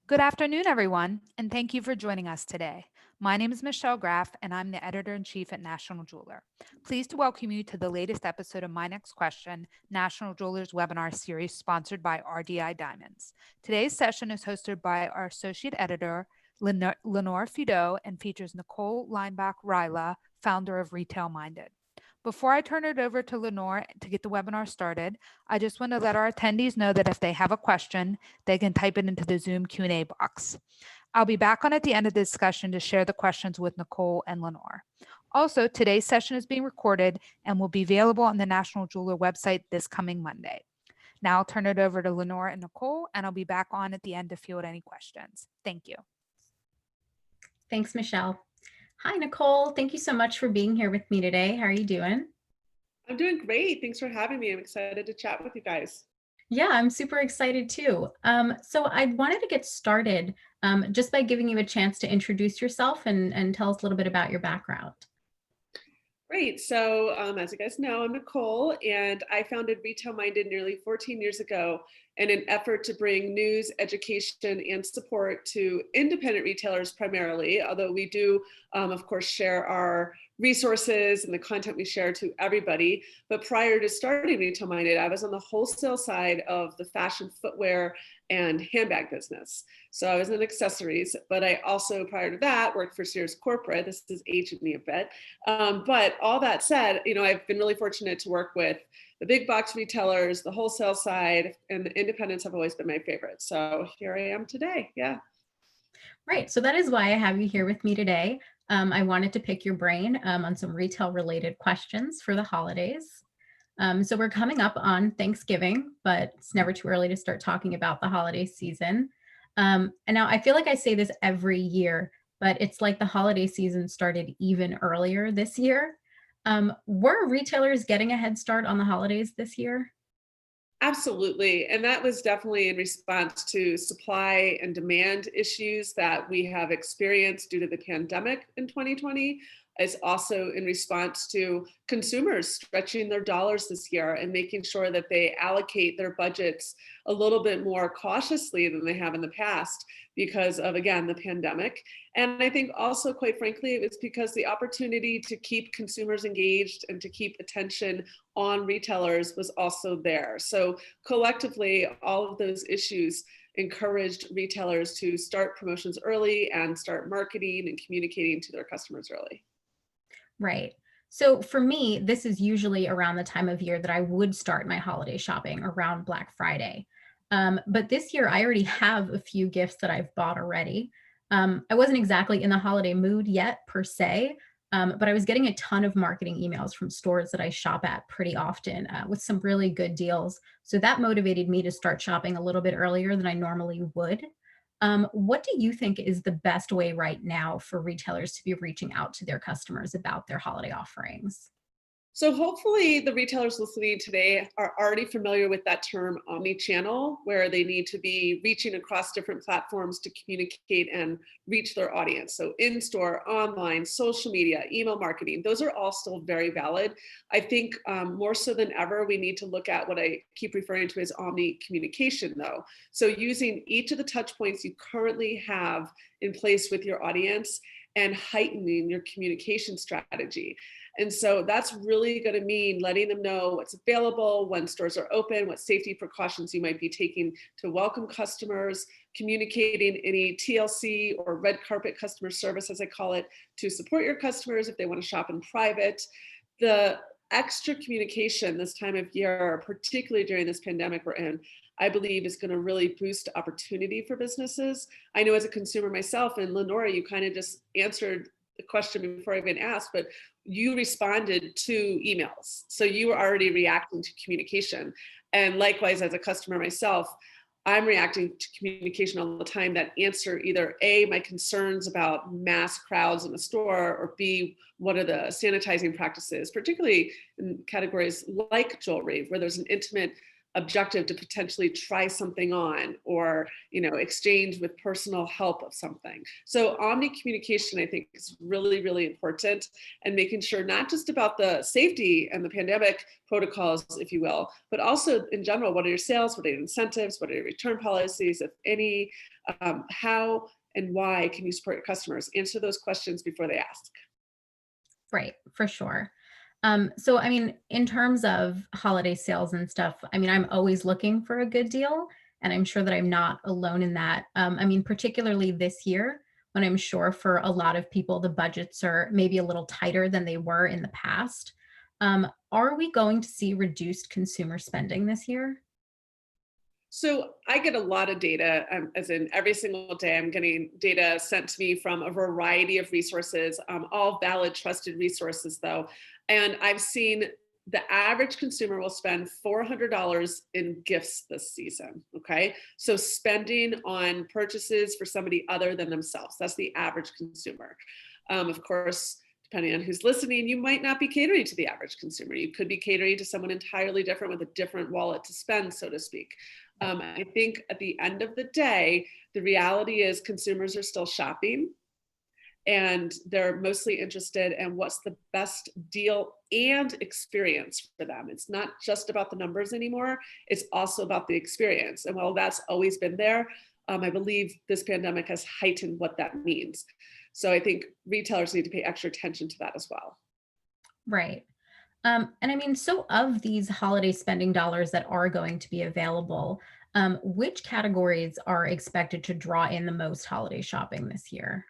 Good afternoon, everyone, and thank you for joining us today. My name is Michelle Graff, and I'm the editor-in-chief at National Jeweler. Pleased to welcome you to the latest episode of My Next Question, National Jeweler's webinar series sponsored by RDI Diamonds. Today's session is hosted by our associate editor, Lenore Fido, and features Nicole Leinbach Reyhle, founder of Retail Minded. Before I turn it over to Lenore to get the webinar started, I just want to let our attendees know that if they have a question, they can type it into the Zoom Q&A box. I'll be back on at the end of the discussion to share the questions with Nicole and Lenore. Also, today's session is being recorded and will be available on the National Jeweler website this coming Monday. Now I'll turn it over to Lenore and Nicole, and I'll be back on at the end to field any questions. Thank you. Thanks, Michelle. Hi, Nicole. Thank you so much for being here with me today. How are you doing? I'm doing great. Thanks for having me. I'm excited to chat with you guys. Yeah, I'm super excited too. So I wanted to get started just by giving you a chance to introduce yourself and tell us a little bit about your background. Great. So as you guys know, I'm Nicole, and I founded Retail Minded nearly 14 years ago in an effort to bring news, education, and support to independent retailers primarily, although we do, of course, share our resources and the content we share to everybody. But prior to starting Retail Minded, I was on the wholesale side of the fashion footwear and handbag business. So I was in accessories, but I also, prior to that, worked for Sears Corporate. This is aging me a bit. But all that said, I've been really fortunate to work with the big box retailers, the wholesale side, and the independents have always been my favorite. So here I am today. Yeah. Right. So that is why I have you here with me today. I wanted to pick your brain on some retail related questions for the holidays. So we're coming up on Thanksgiving, but it's never too early to start talking about the holiday season. And now I feel like I say this every year, but it's like the holiday season started even earlier this year. Were retailers getting a head start on the holidays this year? Absolutely. And that was definitely in response to supply and demand issues that we have experienced due to the pandemic in 2020. It's also in response to consumers stretching their dollars this year and making sure that they allocate their budgets a little bit more cautiously than they have in the past because of, again, the pandemic. And I think also, quite frankly, it's because the opportunity to keep consumers engaged and to keep attention on retailers was also there. So collectively, all of those issues encouraged retailers to start promotions early and start marketing and communicating to their customers early. Right. So for me, this is usually around the time of year that I would start my holiday shopping around Black Friday. But this year, I already have a few gifts that I've bought already. I wasn't exactly in the holiday mood yet, per se, but I was getting a ton of marketing emails from stores that I shop at pretty often with some really good deals. So that motivated me to start shopping a little bit earlier than I normally would. What do you think is the best way right now for retailers to be reaching out to their customers about their holiday offerings? So hopefully the retailers listening today are already familiar with that term omni-channel, where they need to be reaching across different platforms to communicate and reach their audience. So in-store, online, social media, email marketing, those are all still very valid. I think more so than ever, we need to look at what I keep referring to as omni-communication though. So using each of the touch points you currently have in place with your audience and heightening your communication strategy. And so that's really going to mean letting them know what's available, when stores are open, what safety precautions you might be taking to welcome customers, communicating any TLC or red carpet customer service, as I call it, to support your customers if they want to shop in private. The extra communication this time of year, particularly during this pandemic we're in, I believe is going to really boost opportunity for businesses. I know as a consumer myself, and Lenore, you kind of just answered the question before I even asked, but you responded to emails. So you were already reacting to communication. And likewise, as a customer myself, I'm reacting to communication all the time that answer either A, my concerns about mass crowds in a store, or B, what are the sanitizing practices, particularly in categories like jewelry, where there's an intimate objective to potentially try something on or, exchange with personal help of something. So omni communication, I think, is really, really important, and making sure not just about the safety and the pandemic protocols, if you will, but also in general, what are your sales, what are your incentives, what are your return policies, if any, how and why can you support your customers? Answer those questions before they ask. Right, for sure. So I mean, in terms of holiday sales and stuff, I mean, I'm always looking for a good deal, and I'm sure that I'm not alone in that. I mean, particularly this year, when I'm sure for a lot of people, the budgets are maybe a little tighter than they were in the past. Are we going to see reduced consumer spending this year? So I get a lot of data, as in every single day, I'm getting data sent to me from a variety of resources, all valid, trusted resources though. And I've seen the average consumer will spend $400 in gifts this season. Okay. So spending on purchases for somebody other than themselves, that's the average consumer. Of course, depending on who's listening, you might not be catering to the average consumer. You could be catering to someone entirely different with a different wallet to spend, so to speak. I think at the end of the day, the reality is consumers are still shopping, and they're mostly interested in what's the best deal and experience for them. It's not just about the numbers anymore. It's also about the experience. And while that's always been there, I believe this pandemic has heightened what that means. So I think retailers need to pay extra attention to that as well. Right. And I mean, so of these holiday spending dollars that are going to be available, which categories are expected to draw in the most holiday shopping this year?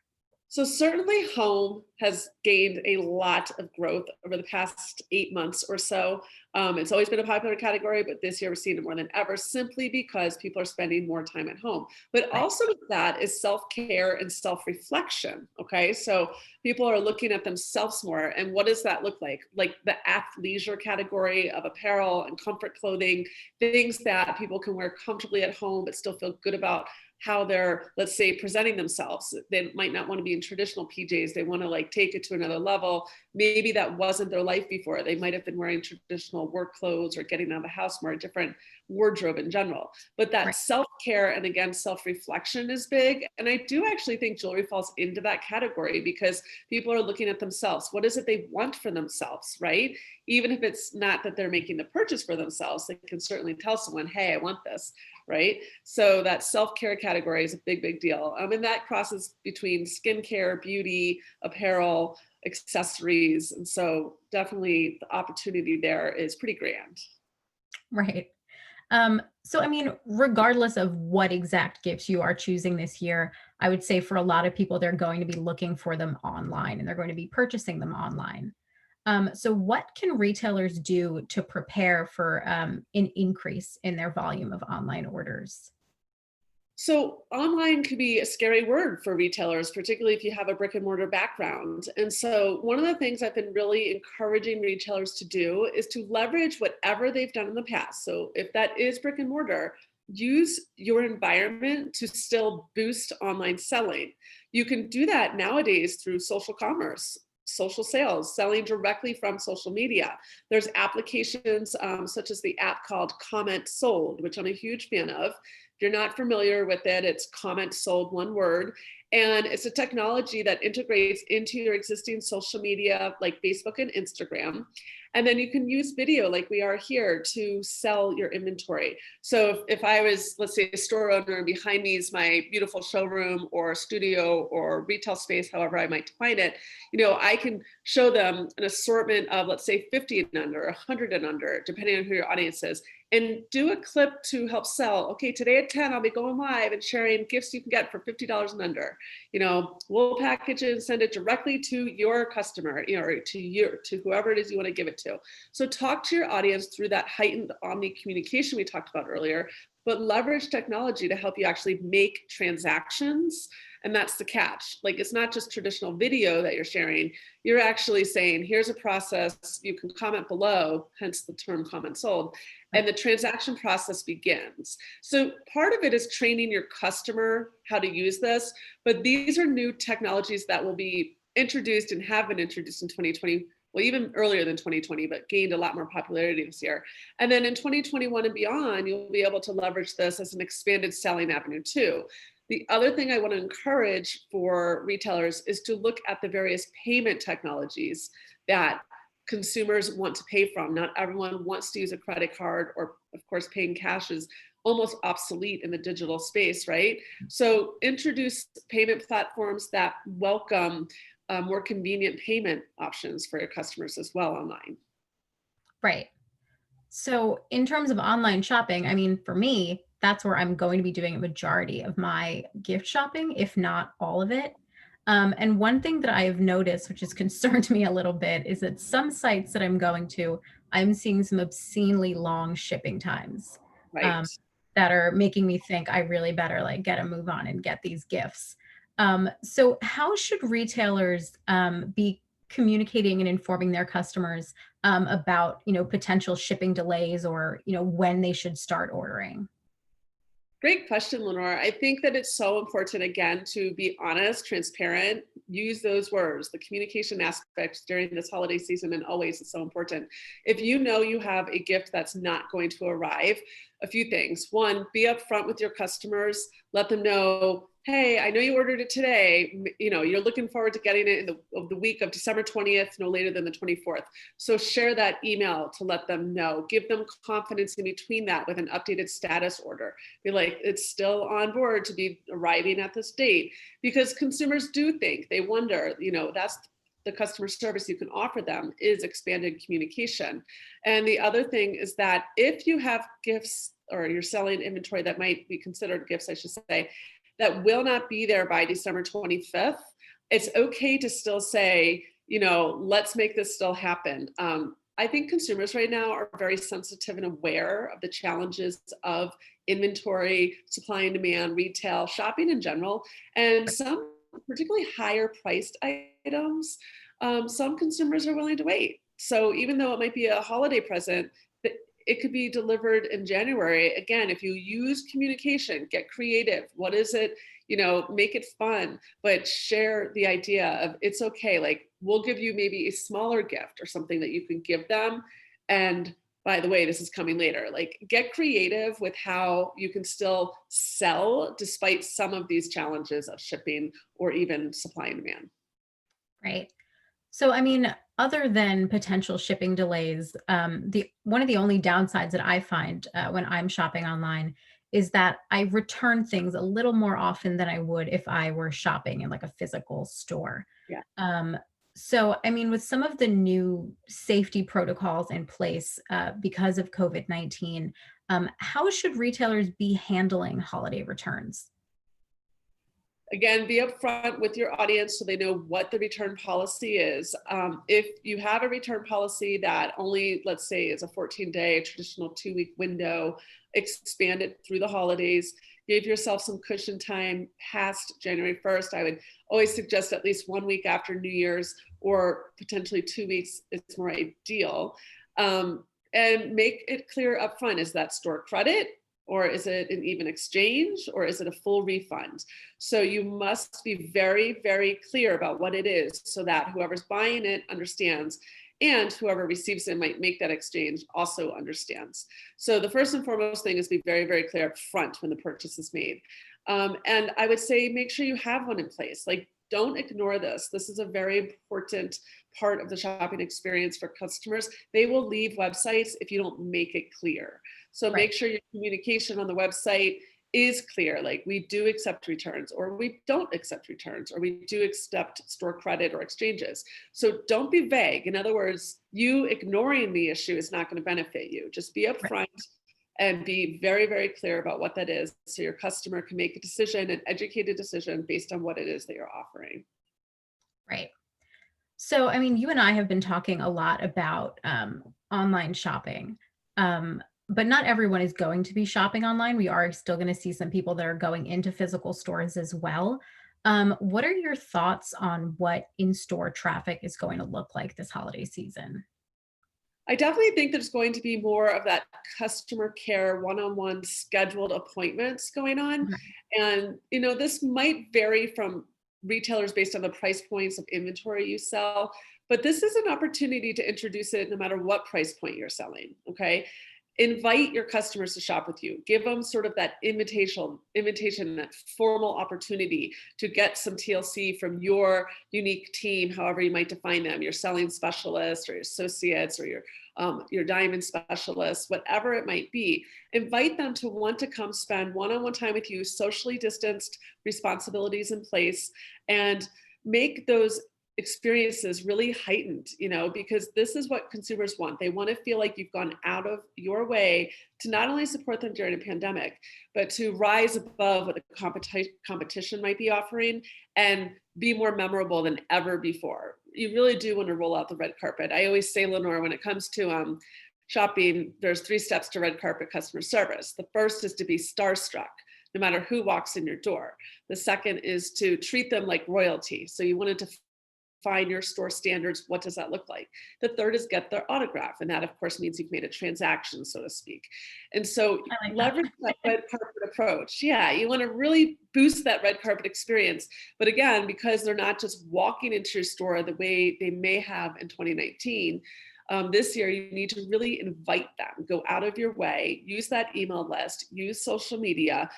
So certainly home has gained a lot of growth over the past 8 months or so. It's always been a popular category, but this year we're seeing it more than ever simply because people are spending more time at home. But Right. also with that is self-care and self-reflection. Okay. So people are looking at themselves more. And what does that look like? Like the athleisure category of apparel and comfort clothing, things that people can wear comfortably at home, but still feel good about how they're, let's say, presenting themselves. They might not want to be in traditional PJs. They want to like take it to another level. Maybe that wasn't their life before. They might have been wearing traditional work clothes or getting out of the house more, a different wardrobe in general. But that Right. self-care and again, self-reflection is big. And I do actually think jewelry falls into that category because people are looking at themselves. What is it they want for themselves, right? Even if it's not that they're making the purchase for themselves, they can certainly tell someone, hey, I want this, right? So that self-care category is a big, big deal. And that crosses between skincare, beauty, apparel, accessories. And so definitely the opportunity there is pretty grand. Right. So I mean, regardless of what exact gifts you are choosing this year, I would say for a lot of people, they're going to be looking for them online and they're going to be purchasing them online. So what can retailers do to prepare for an increase in their volume of online orders? So online can be a scary word for retailers, particularly if you have a brick and mortar background. And so one of the things I've been really encouraging retailers to do is to leverage whatever they've done in the past. So if that is brick and mortar, use your environment to still boost online selling. You can do that nowadays through social commerce, social sales, selling directly from social media. There's applications such as the app called Comment Sold, which I'm a huge fan of. If you're not familiar with it, it's Comment Sold, one word. And it's a technology that integrates into your existing social media like Facebook and Instagram. And then you can use video like we are here to sell your inventory. So if I was, let's say, a store owner and behind me is my beautiful showroom or studio or retail space, however I might define it, I can show them an assortment of, let's say, 50 and under, 100 and under, depending on who your audience is, and do a clip to help sell. Okay, today at 10, I'll be going live and sharing gifts you can get for $50 and under. We'll package it and send it directly to your customer, or to whoever it is you want to give it to. So talk to your audience through that heightened omni communication we talked about earlier, but leverage technology to help you actually make transactions. And that's the catch. Like, it's not just traditional video that you're sharing. You're actually saying, here's a process, you can comment below, hence the term comment sold, and the transaction process begins. So part of it is training your customer how to use this, but these are new technologies that will be introduced and have been introduced in 2020 well, even earlier than 2020, but gained a lot more popularity this year. And then in 2021 and beyond, you'll be able to leverage this as an expanded selling avenue too. The other thing I want to encourage for retailers is to look at the various payment technologies that consumers want to pay from. Not everyone wants to use a credit card, or of course, paying cash is almost obsolete in the digital space, right? So introduce payment platforms that welcome more convenient payment options for your customers as well online. Right. So in terms of online shopping, I mean, for me, that's where I'm going to be doing a majority of my gift shopping, if not all of it. And one thing that I have noticed, which has concerned me a little bit, is that some sites that I'm going to, I'm seeing some obscenely long shipping times Right. um, that are making me think I really better like get a move on and get these gifts. So how should retailers be communicating and informing their customers about, potential shipping delays or, when they should start ordering? Great question, Lenore. I think that it's so important, again, to be honest, transparent, use those words. The communication aspect during this holiday season and always is so important. If you know you have a gift that's not going to arrive, a few things. One, be upfront with your customers. Let them know, hey, I know you ordered it today. You're looking forward to getting it in the week of December 20th, no later than the 24th. So share that email to let them know. Give them confidence in between that with an updated status order. Be like, it's still on board to be arriving at this date, because consumers do think, they wonder, that's the customer service you can offer them, is expanded communication. And the other thing is that if you have gifts, or you're selling inventory that might be considered gifts, I should say, that will not be there by December 25th, it's okay to still say, let's make this still happen. I think consumers right now are very sensitive and aware of the challenges of inventory, supply and demand, retail, shopping in general, and some particularly higher priced items, some consumers are willing to wait. So even though it might be a holiday present, it could be delivered in January. Again, if you use communication, get creative. What is it? Make it fun, but share the idea of, it's okay. Like, we'll give you maybe a smaller gift or something that you can give them. And by the way, this is coming later. Like, get creative with how you can still sell despite some of these challenges of shipping or even supply and demand. Right. So, I mean, other than potential shipping delays, the one of the only downsides that I find when I'm shopping online is that I return things a little more often than I would if I were shopping in like a physical store. Yeah. So, I mean, with some of the new safety protocols in place because of COVID-19, how should retailers be handling holiday returns? Again, be upfront with your audience so they know what the return policy is. If you have a return policy that only, let's say, is a 14-day, traditional 2-week window, expand it through the holidays, give yourself some cushion time past January 1st. I would always suggest at least 1 week after New Year's, or potentially 2 weeks is more ideal. And make it clear upfront, is that store credit? Or is it an even exchange? Or is it a full refund? So you must be very, very clear about what it is so that whoever's buying it understands, and whoever receives it might make that exchange also understands. So the first and foremost thing is be very, very clear up front when the purchase is made. And I would say make sure you have one in place. Like, don't ignore this. This is a very important part of the shopping experience for customers. They will leave websites if you don't make it clear. So make sure your communication on the website is clear. Like, we do accept returns, or we don't accept returns, or we do accept store credit or exchanges. So don't be vague. In other words, you ignoring the issue is not going to benefit you. Just be upfront and be very, very clear about what that is, so your customer can make a decision, an educated decision based on what it is that you're offering. Right. So, I mean, you and I have been talking a lot about online shopping, but not everyone is going to be shopping online. We are still going to see some people that are going into physical stores as well. What are your thoughts on what in-store traffic is going to look like this holiday season? I definitely think there's going to be more of that customer care, one-on-one scheduled appointments going on. And, this might vary from retailers based on the price points of inventory you sell. but this is an opportunity to introduce it no matter what price point you're selling, okay? Invite your customers to shop with you. Give them sort of that invitation, that formal opportunity to get some TLC from your unique team, however you might define them, your selling specialist or your associates or your diamond specialist, whatever it might be. Invite them to want to come spend one-on-one time with you, socially distanced, responsibilities in place, and make those experiences really heightened, because this is what consumers want. They want to feel like you've gone out of your way to not only support them during a pandemic, but to rise above what the competition might be offering and be more memorable than ever before. You really do want to roll out the red carpet. I always say, Lenore, when it comes to shopping, there's 3 steps to red carpet customer service. The first is to be starstruck, no matter who walks in your door. The second is to treat them like royalty. So you wanted to find your store standards. What does that look like? The third is get their autograph. And that, of course, means you've made a transaction, so to speak. And so leverage that red carpet approach. Yeah, you want to really boost that red carpet experience. But again, because they're not just walking into your store the way they may have in 2019, this year, you need to really invite them, go out of your way, use that email list, use social media,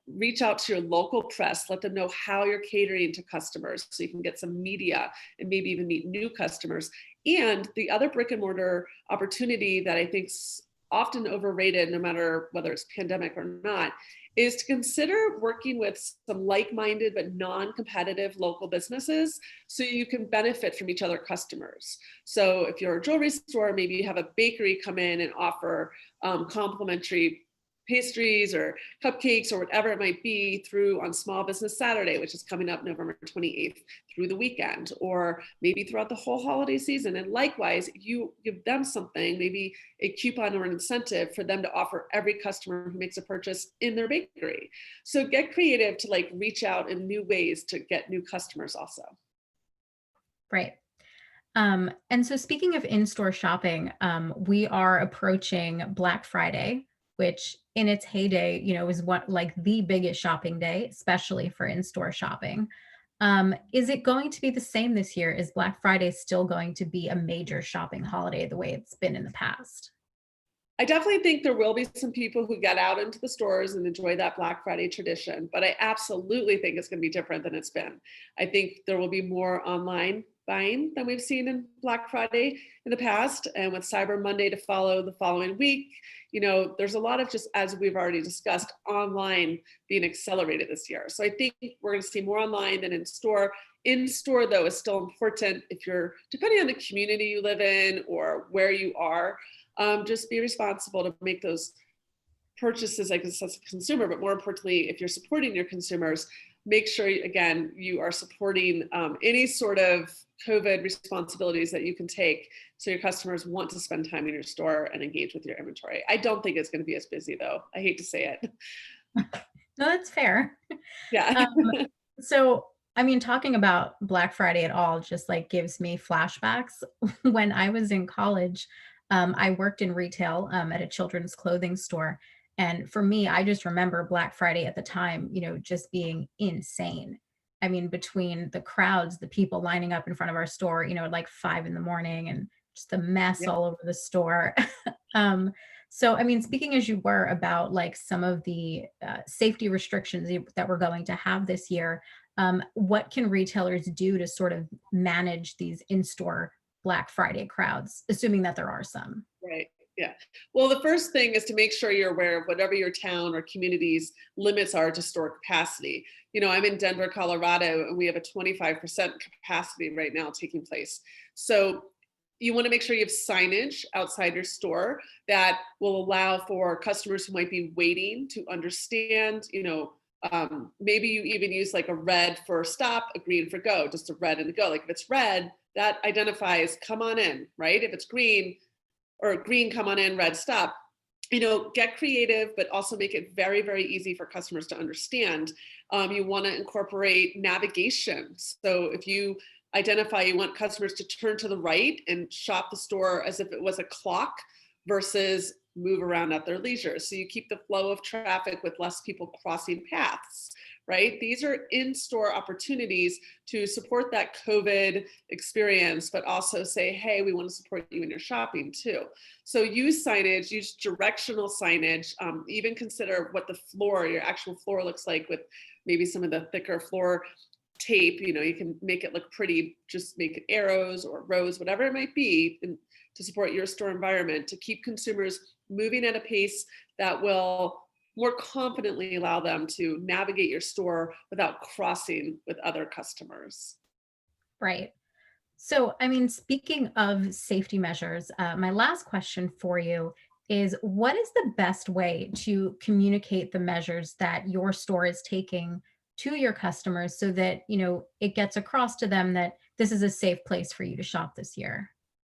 reach out to your local press, let them know how you're catering to customers so you can get some media and maybe even meet new customers. And the other brick and mortar opportunity that I think's often overrated, no matter whether it's pandemic or not, is to consider working with some like-minded but non-competitive local businesses so you can benefit from each other customers. So if you're a jewelry store, maybe you have a bakery come in and offer complimentary pastries or cupcakes or whatever it might be on Small Business Saturday, which is coming up November 28th, through the weekend, or maybe throughout the whole holiday season. And likewise, you give them something, maybe a coupon or an incentive for them to offer every customer who makes a purchase in their bakery. So get creative to reach out in new ways to get new customers also. Right. And so speaking of in-store shopping, we are approaching Black Friday, which in its heyday, is the biggest shopping day, especially for in-store shopping. Is it going to be the same this year? Is Black Friday still going to be a major shopping holiday the way it's been in the past? I definitely think there will be some people who get out into the stores and enjoy that Black Friday tradition, but I absolutely think it's going to be different than it's been. I think there will be more online buying than we've seen in Black Friday in the past. And with Cyber Monday to follow the following week, there's a lot of, just as we've already discussed, online being accelerated this year. So I think we're going to see more online than in store. In store, though, is still important if you're, depending on the community you live in or where you are, just be responsible to make those purchases as a consumer, but more importantly, if you're supporting your consumers, make sure, again, you are supporting any sort of COVID responsibilities that you can take so your customers want to spend time in your store and engage with your inventory. I don't think it's going to be as busy, though. I hate to say it. No, that's fair. Yeah. So, talking about Black Friday at all just gives me flashbacks. When I was in college, I worked in retail at a children's clothing store. And for me, I just remember Black Friday at the time, just being insane. Between the crowds, the people lining up in front of our store, at 5 a.m, and just the mess all over the store. So, speaking as you were about some of the safety restrictions that we're going to have this year, what can retailers do to sort of manage these in-store Black Friday crowds, assuming that there are some? Right. Yeah. Well, the first thing is to make sure you're aware of whatever your town or community's limits are to store capacity. I'm in Denver, Colorado, and we have a 25% capacity right now taking place. So you want to make sure you have signage outside your store that will allow for customers who might be waiting to understand, maybe you even use a red for stop, a green for go, just a red and a go. If it's red, that identifies come on in, right? If it's green, or green, come on in, red, stop. Get creative, but also make it very, very easy for customers to understand. You want to incorporate navigation. So if you identify you want customers to turn to the right and shop the store as if it was a clock versus move around at their leisure. So you keep the flow of traffic with less people crossing paths, right? These are in-store opportunities to support that COVID experience, but also say, hey, we want to support you in your shopping too. So use signage, use directional signage, even consider what the floor, your actual floor looks like with maybe some of the thicker floor tape. You can make it look pretty, just make it arrows or rows, whatever it might be, and to support your store environment, to keep consumers moving at a pace that will more confidently allow them to navigate your store without crossing with other customers. Right. So, I mean, speaking of safety measures, my last question for you is what is the best way to communicate the measures that your store is taking to your customers so that, it gets across to them that this is a safe place for you to shop this year?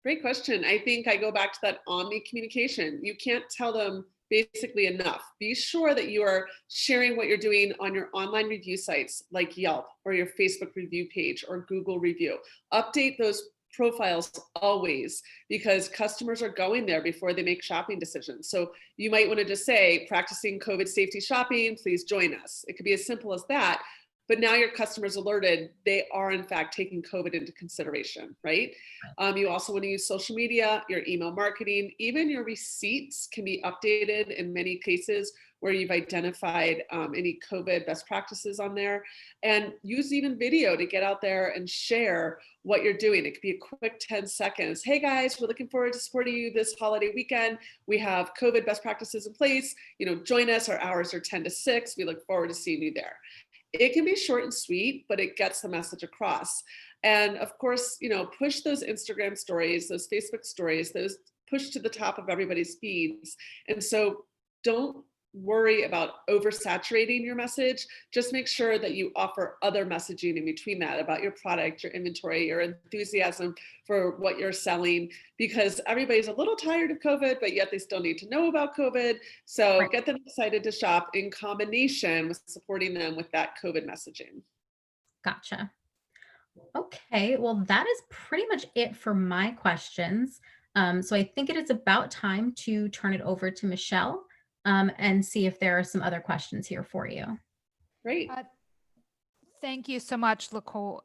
Great question. I think I go back to that omni communication. You can't tell them basically enough. Be sure that you are sharing what you're doing on your online review sites like Yelp or your Facebook review page or Google review. Update those profiles always because customers are going there before they make shopping decisions. So you might want to just say, practicing COVID safety shopping, please join us. It could be as simple as that. But now your customers alerted, they are in fact taking COVID into consideration, right? You also want to use social media, your email marketing, even your receipts can be updated in many cases where you've identified any COVID best practices on there. And use even video to get out there and share what you're doing. It could be a quick 10 seconds. Hey guys, we're looking forward to supporting you this holiday weekend. We have COVID best practices in place. Join us. Our hours are 10 to 6. We look forward to seeing you there. It can be short and sweet, but it gets the message across. And of course, push those Instagram stories, those Facebook stories, those push to the top of everybody's feeds. And so don't worry about oversaturating your message. Just make sure that you offer other messaging in between that about your product, your inventory, your enthusiasm for what you're selling, because everybody's a little tired of COVID, but yet they still need to know about COVID. So Right. get them excited to shop in combination with supporting them with that COVID messaging. Gotcha. Okay, well, that is pretty much it for my questions. So I think it is about time to turn it over to Michelle and see if there are some other questions here for you. Great. Thank you so much, Nicole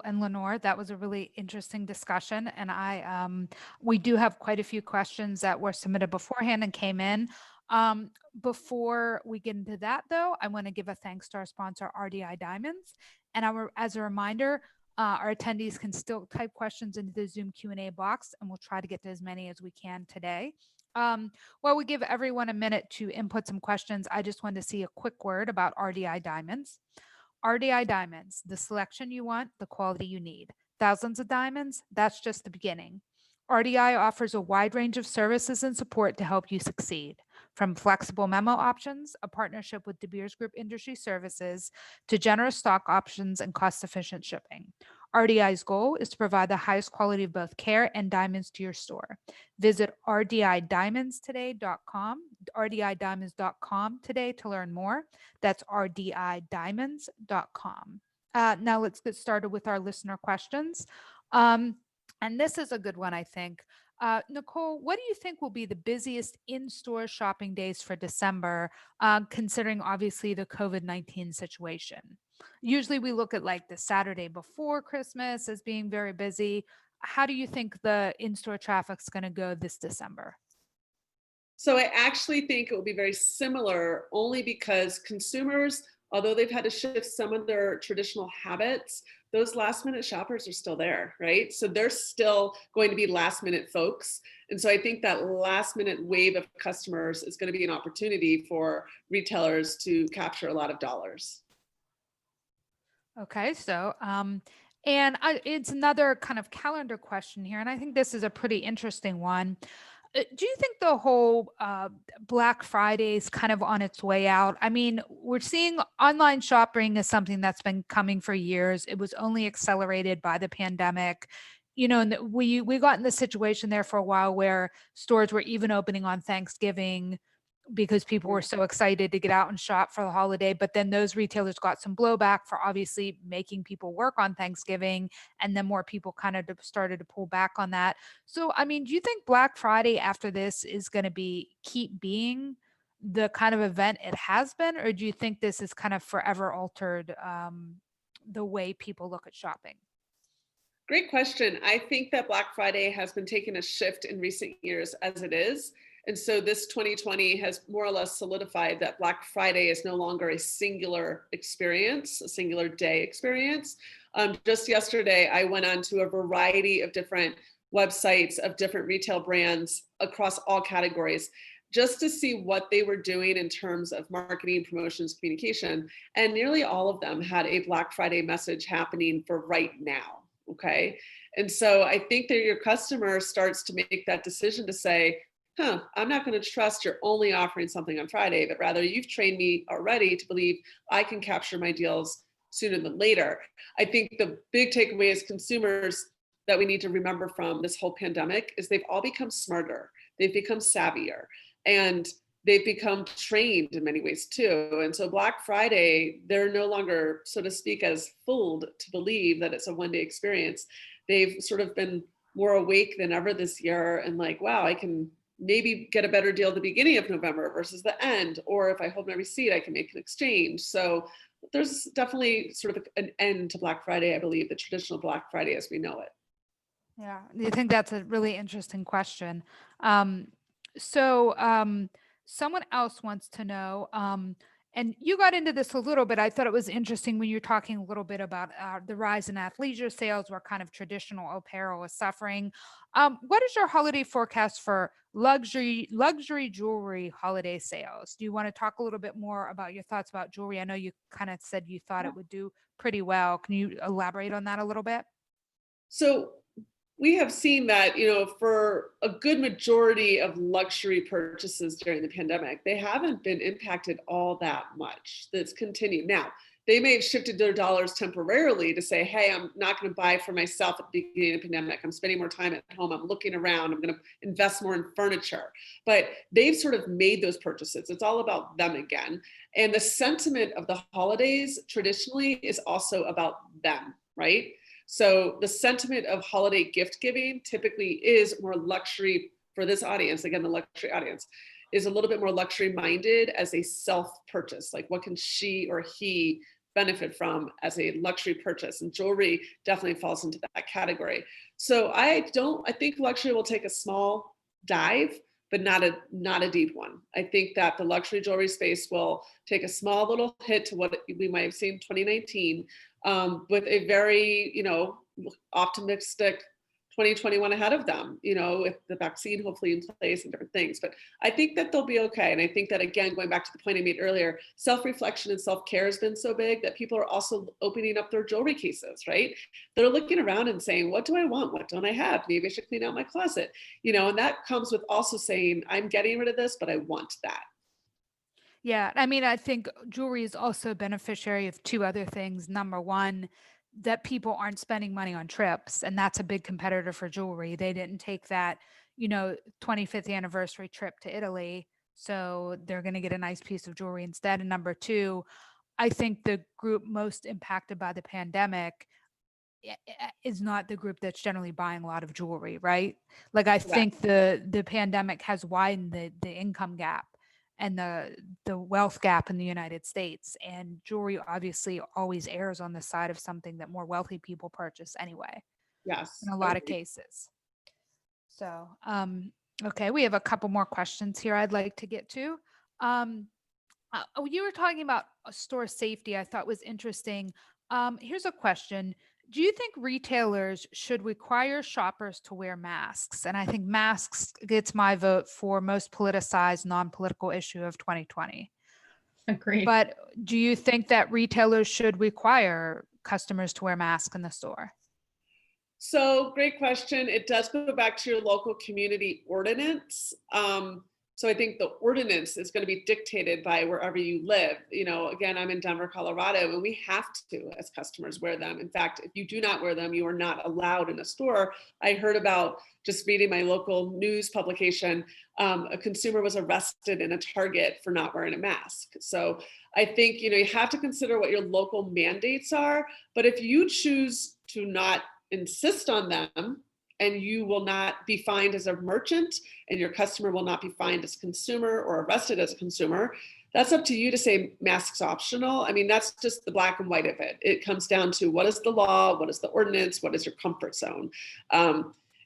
and Lenore. That was a really interesting discussion, and we do have quite a few questions that were submitted beforehand and came in. Before we get into that, though, I want to give a thanks to our sponsor, RDI Diamonds, and as a reminder, our attendees can still type questions into the Zoom Q&A box, and we'll try to get to as many as we can today. While we give everyone a minute to input some questions, I just wanted to see a quick word about RDI Diamonds. RDI Diamonds, the selection you want, the quality you need. Thousands of diamonds, that's just the beginning. RDI offers a wide range of services and support to help you succeed. From flexible memo options, a partnership with De Beers Group Industry Services, to generous stock options and cost-efficient shipping. RDI's goal is to provide the highest quality of both care and diamonds to your store. Visit rdidiamondstoday.com, rdidiamonds.com today to learn more. That's rdidiamonds.com. Now let's get started with our listener questions. And this is a good one, I think. Nicole, what do you think will be the busiest in-store shopping days for December, considering obviously the COVID-19 situation? Usually we look at like the Saturday before Christmas as being very busy. How do you think the in-store traffic's going to go this December? So I actually think it will be very similar only because consumers, although they've had to shift some of their traditional habits, those last minute shoppers are still there, right? So they're still going to be last minute folks. And so I think that last minute wave of customers is going to be an opportunity for retailers to capture a lot of dollars. Okay, so it's another kind of calendar question here, and I think this is a pretty interesting one. Do you think the whole Black Friday is kind of on its way out? I mean, we're seeing online shopping as something that's been coming for years. It was only accelerated by the pandemic. And we got in the situation there for a while where stores were even opening on Thanksgiving. because people were so excited to get out and shop for the holiday. But then those retailers got some blowback for obviously making people work on Thanksgiving. And then more people kind of started to pull back on that. So, I mean, do you think Black Friday after this is going to keep being the kind of event it has been? Or do you think this is kind of forever altered the way people look at shopping? Great question. I think that Black Friday has been taking a shift in recent years as it is. And so this 2020 has more or less solidified that Black Friday is no longer a singular experience, a singular day experience. Just yesterday, I went on to a variety of different websites of different retail brands across all categories just to see what they were doing in terms of marketing, promotions, communication. And nearly all of them had a Black Friday message happening for right now. Okay. And so I think that your customer starts to make that decision to say, I'm not going to trust you're only offering something on Friday, but rather you've trained me already to believe I can capture my deals sooner than later. I think the big takeaway as consumers that we need to remember from this whole pandemic is they've all become smarter. They've become savvier and they've become trained in many ways too. And so Black Friday, they're no longer, so to speak, as fooled to believe that it's a one-day experience. They've sort of been more awake than ever this year and like, wow, I can maybe get a better deal at the beginning of November versus the end. Or if I hold my receipt, I can make an exchange. So there's definitely sort of an end to Black Friday, I believe, the traditional Black Friday as we know it. Yeah, I think that's a really interesting question. Um, so someone else wants to know, and you got into this a little bit. I thought it was interesting when you're talking a little bit about the rise in athleisure sales, where kind of traditional apparel is suffering. What is your holiday forecast for luxury jewelry holiday sales? Do you want to talk a little bit more about your thoughts about jewelry? I know you kind of said you thought it would do pretty well. Can you elaborate on that a little bit? So we have seen that, for a good majority of luxury purchases during the pandemic, they haven't been impacted all that much. That's continued. Now, they may have shifted their dollars temporarily to say, hey, I'm not going to buy for myself at the beginning of the pandemic. I'm spending more time at home. I'm looking around. I'm going to invest more in furniture. But they've sort of made those purchases. It's all about them again. And the sentiment of the holidays traditionally is also about them, right? So the sentiment of holiday gift giving typically is more luxury for this audience. Again, the luxury audience is a little bit more luxury minded as a self purchase. Like what can she or he benefit from as a luxury purchase? And jewelry definitely falls into that category. So I think luxury will take a small dive, but not a deep one. I think that the luxury jewelry space will take a small little hit to what we might have seen in 2019, with a very, optimistic 2021 ahead of them, with the vaccine hopefully in place and different things. But I think that they'll be okay. And I think that, again, going back to the point I made earlier, self-reflection and self-care has been so big that people are also opening up their jewelry cases, right? They're looking around and saying, what do I want? What don't I have? Maybe I should clean out my closet, and that comes with also saying, I'm getting rid of this, but I want that. Yeah, I mean, I think jewelry is also a beneficiary of two other things. Number one, that people aren't spending money on trips, and that's a big competitor for jewelry. They didn't take that, 25th anniversary trip to Italy, so they're going to get a nice piece of jewelry instead. And number two, I think the group most impacted by the pandemic is not the group that's generally buying a lot of jewelry, right? Like I Correct. think the pandemic has widened the income gap and the wealth gap in the United States, and jewelry obviously always errs on the side of something that more wealthy people purchase anyway in Yes. a lot of cases. So, okay, we have a couple more questions here I'd like to get to. Um, you were talking about store safety, I thought was interesting. Here's a question. Do you think retailers should require shoppers to wear masks? And I think masks gets my vote for most politicized, non-political issue of 2020. Agreed. But do you think that retailers should require customers to wear masks in the store? So great question. It does go back to your local community ordinance. So I think the ordinance is going to be dictated by wherever you live. Again, I'm in Denver, Colorado, and we have to, as customers, wear them. In fact, if you do not wear them, you are not allowed in a store. I heard about, just reading my local news publication, a consumer was arrested in a Target for not wearing a mask. So I think, you have to consider what your local mandates are. But if you choose to not insist on them, and you will not be fined as a merchant, and your customer will not be fined as a consumer or arrested as a consumer, that's up to you to say masks optional. I mean, that's just the black and white of it. It comes down to, what is the law? What is the ordinance? What is your comfort zone?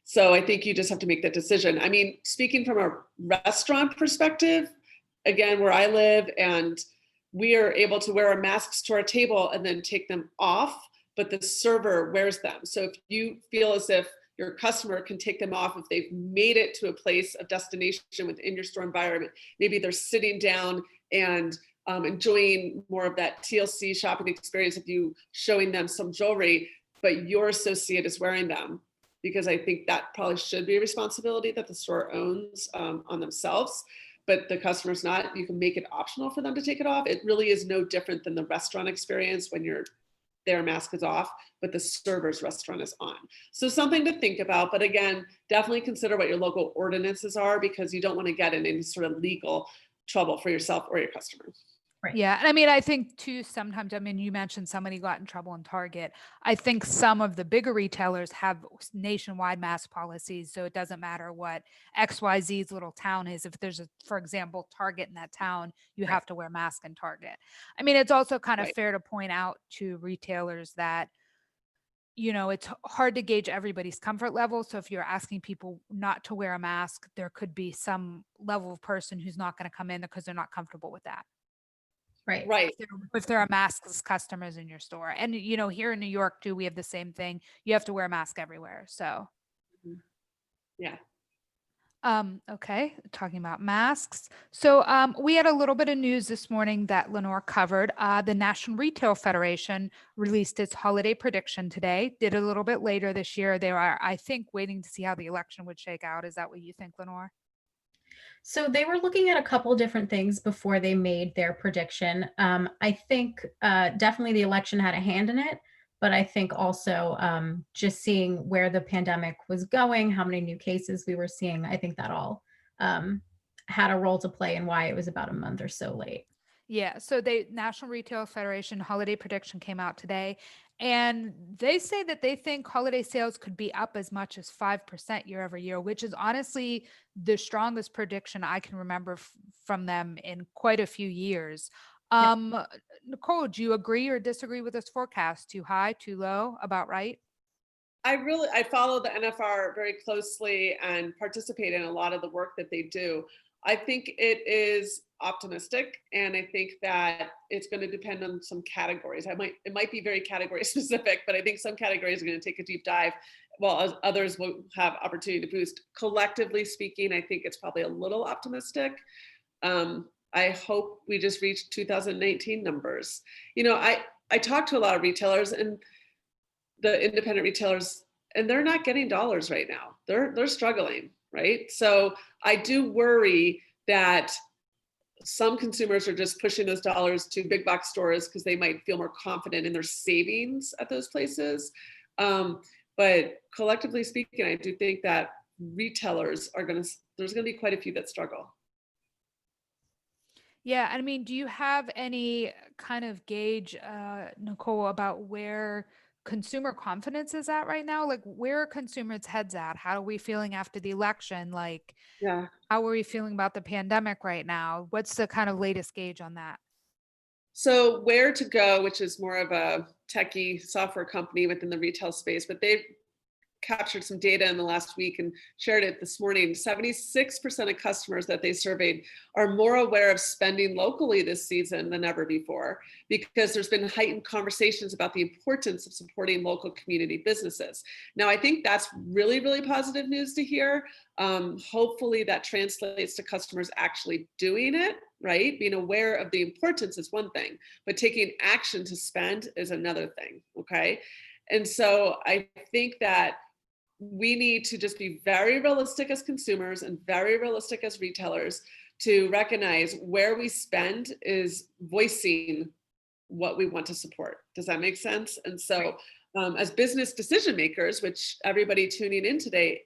So I think you just have to make that decision. I mean, speaking from a restaurant perspective, again, where I live, and we are able to wear our masks to our table and then take them off, but the server wears them. So if you feel as if your customer can take them off, if they've made it to a place of destination within your store environment, maybe they're sitting down and enjoying more of that TLC shopping experience of you showing them some jewelry, but your associate is wearing them, because I think that probably should be a responsibility that the store owns on themselves, but the customer's not. You can make it optional for them to take it off. It really is no different than the restaurant experience when their mask is off, but the server's restaurant is on. So something to think about, but again, definitely consider what your local ordinances are, because you don't want to get in any sort of legal trouble for yourself or your customer. Right. Yeah. And I mean, I think too, sometimes, I mean, you mentioned somebody got in trouble in Target. I think some of the bigger retailers have nationwide mask policies. So it doesn't matter what XYZ's little town is. If there's for example, Target in that town, you Right. have to wear a mask in Target. I mean, it's also kind of Right. fair to point out to retailers that, it's hard to gauge everybody's comfort level. So if you're asking people not to wear a mask, there could be some level of person who's not going to come in because they're not comfortable with that. Right. Right. If there are maskless customers in your store. And, here in New York too, we have the same thing. You have to wear a mask everywhere. So, Yeah. okay. Talking about masks. So, we had a little bit of news this morning that Lenore covered. The National Retail Federation released its holiday prediction today, did a little bit later this year. They are, I think, waiting to see how the election would shake out. Is that what you think, Lenore? So they were looking at a couple different things before they made their prediction. I think definitely the election had a hand in it, but I think also just seeing where the pandemic was going, how many new cases we were seeing, I think that all had a role to play in why it was about a month or so late. Yeah, so the National Retail Federation holiday prediction came out today, and they say that they think holiday sales could be up as much as 5% year over year, which is honestly the strongest prediction I can remember from them in quite a few years. Yep. Nicole, do you agree or disagree with this forecast? Too high, too low, about right? I follow the NFR very closely and participate in a lot of the work that they do. I think it is optimistic, and I think that it's going to depend on some categories. It might be very category specific, but I think some categories are going to take a deep dive, while others will have opportunity to boost. Collectively speaking, I think it's probably a little optimistic. I hope we just reach 2019 numbers. I talk to a lot of retailers, and the independent retailers, and they're not getting dollars right now. They're struggling, right? So I do worry that some consumers are just pushing those dollars to big box stores because they might feel more confident in their savings at those places. But collectively speaking, I do think that retailers there's going to be quite a few that struggle. Yeah, I mean, do you have any kind of gauge, Nicole, about where consumer confidence is at right now? Like, where are consumers' heads at? How are we feeling after the election? Like, Yeah. how are we feeling about the pandemic right now? What's the kind of latest gauge on that? So Where to Go, which is more of a techie software company within the retail space, but they've captured some data in the last week and shared it this morning. 76% of customers that they surveyed are more aware of spending locally this season than ever before, because there's been heightened conversations about the importance of supporting local community businesses. Now, I think that's really, really positive news to hear. Hopefully that translates to customers actually doing it, right? Being aware of the importance is one thing, but taking action to spend is another thing, okay? And so I think that we need to just be very realistic as consumers and very realistic as retailers to recognize where we spend is voicing what we want to support. Does that make sense? And so as business decision makers, which everybody tuning in today,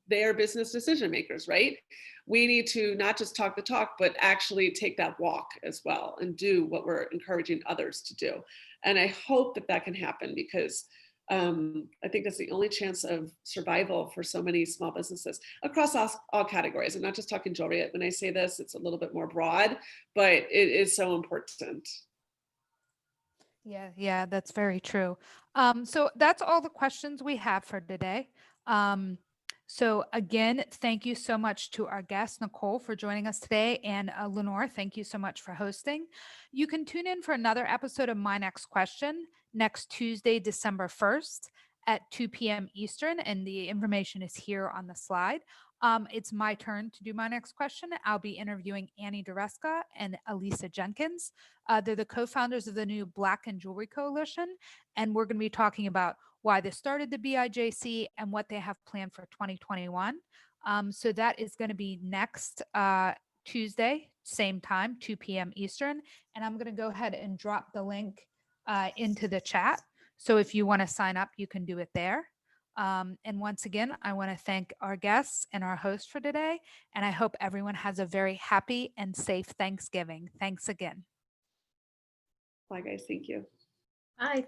they are business decision makers, right? We need to not just talk the talk, but actually take that walk as well and do what we're encouraging others to do. And I hope that that can happen, because I think that's the only chance of survival for so many small businesses across all categories. I'm not just talking jewelry. When I say this, it's a little bit more broad, but it is so important. Yeah, that's very true. So that's all the questions we have for today. So again, thank you so much to our guest, Nicole, for joining us today. And Lenore, thank you so much for hosting. You can tune in for another episode of My Next Question next Tuesday, December 1st at 2 p.m. Eastern. And the information is here on the slide. It's my turn to do my next question. I'll be interviewing Annie Dureska and Elisa Jenkins. They're the co-founders of the new Black and Jewelry Coalition. And we're going to be talking about why they started the BIJC and what they have planned for 2021. So that is going to be next Tuesday, same time, 2 p.m. Eastern. And I'm going to go ahead and drop the link into the chat. So if you want to sign up, you can do it there. And once again, I want to thank our guests and our host for today. And I hope everyone has a very happy and safe Thanksgiving. Thanks again. Bye, guys. Thank you. Bye.